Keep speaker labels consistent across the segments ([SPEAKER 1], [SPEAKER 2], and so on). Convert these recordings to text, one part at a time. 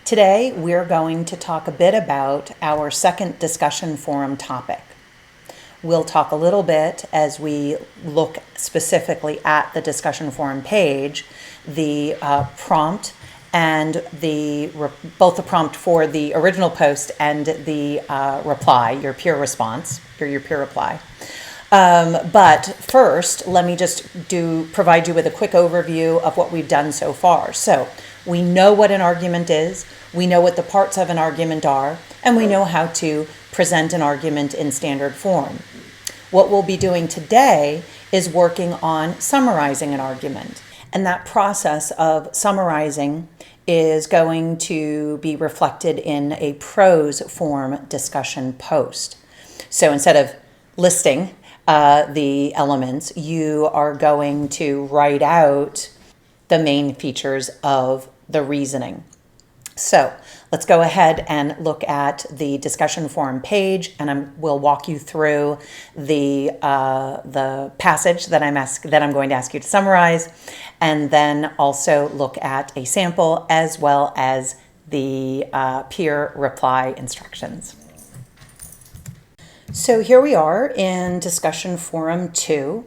[SPEAKER 1] Today, we're going to talk a bit about our second discussion forum topic. We'll talk a little bit as we look specifically at the discussion forum page, the prompt and both the prompt for the original post and the reply, your peer response, or your peer reply. But first, let me just provide you with a quick overview of what we've done so far. So we know what an argument is, we know what the parts of an argument are, and we know how to present an argument in standard form. What we'll be doing today is working on summarizing an argument. And that process of summarizing is going to be reflected in a prose form discussion post. So instead of listing the elements, you are going to write out the main features of the reasoning. So let's go ahead and look at the discussion forum page, and we'll walk you through the passage that I'm going to ask you to summarize, and then also look at a sample as well as the peer reply instructions. So here we are in discussion forum 2.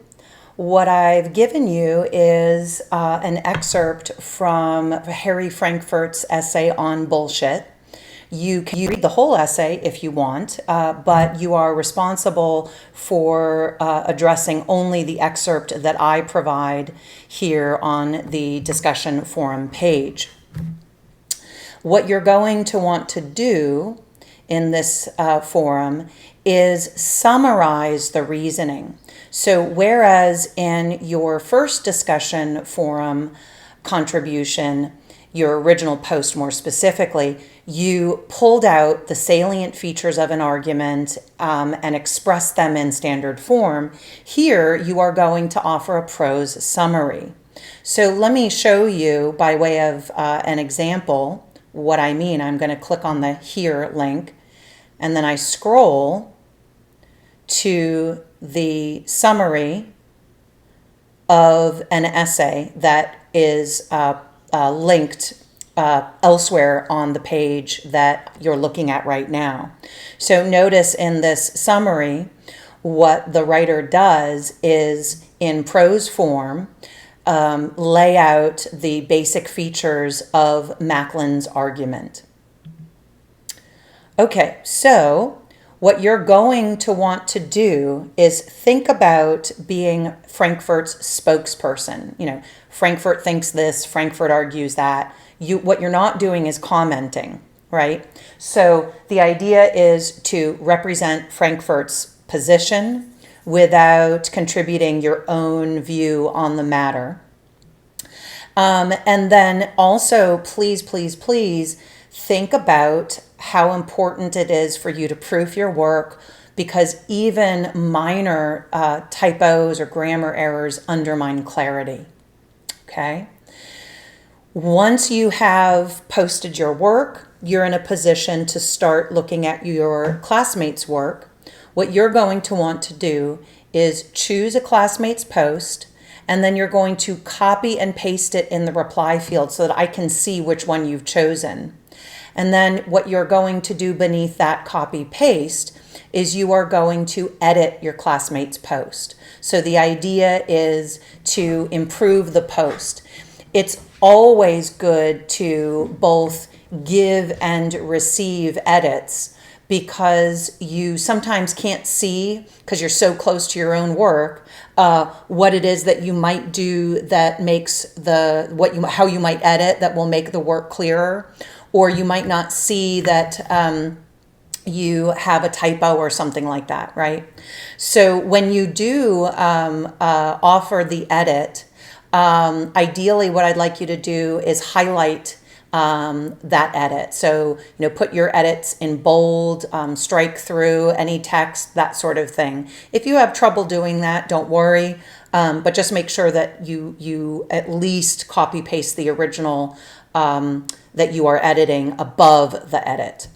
[SPEAKER 1] What I've given you is an excerpt from Harry Frankfurt's essay on bullshit. You can read the whole essay if you want, but you are responsible for addressing only the excerpt that I provide here on the discussion forum page. What you're going to want to do in this forum is summarize the reasoning. So whereas in your first discussion forum contribution, your original post more specifically, you pulled out the salient features of an argument and expressed them in standard form, here you are going to offer a prose summary. So let me show you by way of an example what I mean. I'm going to click on the here link, and then I scroll to the summary of an essay that is linked elsewhere on the page that you're looking at right now. So notice in this summary, what the writer does is in prose form, lay out the basic features of Macklin's argument. Okay, so what you're going to want to do is think about being Frankfurt's spokesperson. You know, Frankfurt thinks this, Frankfurt argues that. What you're not doing is commenting, right? So the idea is to represent Frankfurt's position without contributing your own view on the matter. And then also, please think about how important it is for you to proof your work, because even minor typos or grammar errors undermine clarity. Okay? Once you have posted your work, you're in a position to start looking at your classmates' work. What you're going to want to do is choose a classmate's post, and then you're going to copy and paste it in the reply field so that I can see which one you've chosen. And then what you're going to do beneath that copy paste is you are going to edit your classmate's post. So the idea is to improve the post. It's always good to both give and receive edits, because you sometimes can't see, because you're so close to your own work, what it is that you might do that makes how you might edit that will make the work clearer. Or you might not see that you have a typo or something like that, right? So when you do offer the edit, ideally what I'd like you to do is highlight that edit. So, put your edits in bold, strike through any text, that sort of thing. If you have trouble doing that, don't worry, but just make sure that you at least copy paste the original that you are editing above the edit.